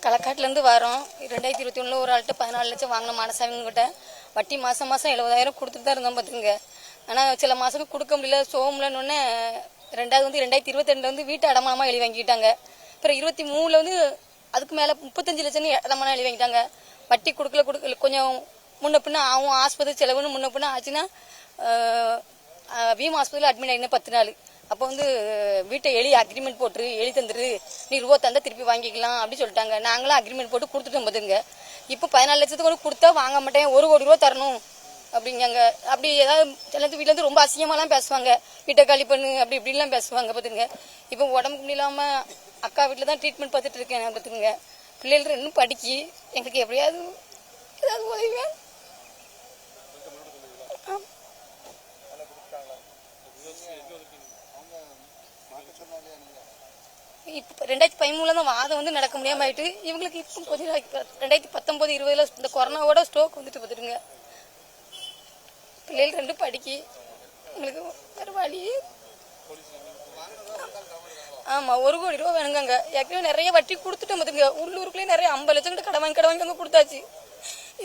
களக்காட்டிலேருந்து வரோம். 2021 ஒரு ஆள்கிட்ட 14 லட்சம் வாங்கின மானசாமிங்கிட்ட வட்டி மாதம் 70,000 கொடுத்துட்டு தான் இருந்தோம் பார்த்துங்க. ஆனால் சில மாதத்துக்கு கொடுக்க முடியல, சோம்லன்னு. ரெண்டாவது வந்து 2022 வந்து வீட்டை அடமானமாக எழுதி வாங்கிட்டாங்க. அப்புறம் 23 அதுக்கு மேலே 35 லட்சம்னு அடமானம் எழுதி வாங்கிட்டாங்க. வட்டி கொடுக்கல கொஞ்சம் முன்ன பின்ன ஆகும், ஆஸ்பத்திரி செலவுன்னு முன்ன பின்ன ஆச்சுன்னா வீம் ஆஸ்பத்திரியில் அட்மிட் ஆகினா 10 நாள். அப்போ வந்து வீட்டை அக்ரிமெண்ட் போட்டு எழுதி தந்துரு, நீ ரூபா தந்தா திருப்பி வாங்கிக்கலாம் அப்படின்னு சொல்லிட்டாங்க. நாங்களும் அக்ரிமெண்ட் போட்டு கொடுத்துட்டோம் பார்த்துங்க. இப்போ 14 லட்சத்துக்கு ஒன்று கொடுத்தா வாங்க மாட்டேன், 1 கோடி ரூபா தரணும் அப்படிங்காங்க. அப்படி ஏதாவது சில வீட்டிலேருந்து ரொம்ப அசிங்கமாலாம் பேசுவாங்க, வீட்டை காலி பண்ணு அப்படி இப்படிலாம் பேசுவாங்க பார்த்துங்க. இப்போ உடம்புக்கு முடியலாமல் அக்கா வீட்டில் தான் ட்ரீட்மெண்ட் பார்த்துட்டு இருக்கேன் பார்த்துங்க. பிள்ளைகள் இன்னும் படிக்கி எங்களுக்கு எப்படியாவது ஏதாவது உதவி. இப்போ 2013 தான் வாதம் வந்து நடக்க முடியாம ஆயிட்டு. இவங்களுக்கு இப்போ கொஞ்சம் 2019, 20 இந்த கொரோனாவோட ஸ்ட்ரோக் வந்துட்டு பார்த்துருங்க. பிள்ளைகள் 2 படிக்கி உங்களுக்கு வேறு வழி. ஆமாம், 1 கோடி ரூபா வேணுங்க. ஏற்கனவே நிறைய வட்டி கொடுத்துட்டோம் பார்த்துங்க. உள்ளூருக்குள்ளேயே நிறைய 50 லட்சம் கிட்ட கடை வாங்கி அங்கே கொடுத்தாச்சு.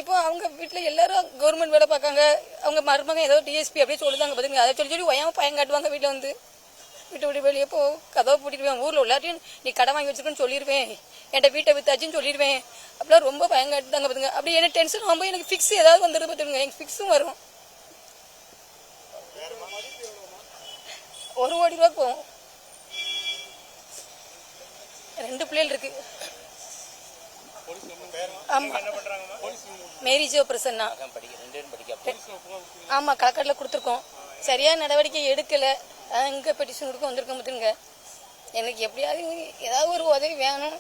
இப்போ அவங்க வீட்டில் எல்லாரும் கவர்மெண்ட் வேலை பார்க்காங்க. அவங்க மருமகன் ஏதோ டிஎஸ்பி அப்படியே சொல்லுதாங்க பார்த்துங்க. அதை சொல்லி ஒயாமல் பயம் காட்டுவாங்க. வீட்டில் வந்து வீட்டை விட்டு வெளியே போ, கதவை பூட்டிடுவேன், ஊரில் எல்லாத்தையும் நீ கடை வாங்கி வச்சிருக்கேன்னு சொல்லிடுவேன், என்கிட்ட வீட்டை வித்தாச்சுன்னு சொல்லிடுவேன். அப்படிலாம் ரொம்ப பயம் காட்டுதாங்க பார்த்துங்க. அப்படி எனக்கு டென்ஷன் ஆகும்போது எனக்கு ஃபிக்ஸ் ஏதாவது வந்துடுது பார்த்துங்க. எனக்கு ஃபிக்ஸும் வரும். 1 கோடி ரூபா போகும். 2 பிள்ளைகள் இருக்கு. மேரிஜோ பிரசன்னா. ஆமா, களக்காட்டில் கொடுத்துருக்கோம். சரியா நடவடிக்கை எடுக்கல. எங்க பெட்டிஷன் கொடுக்க வந்திருக்கோம் பார்த்துங்க. எனக்கு எப்படியாவது ஏதாவது ஒரு உதவி வேணும்.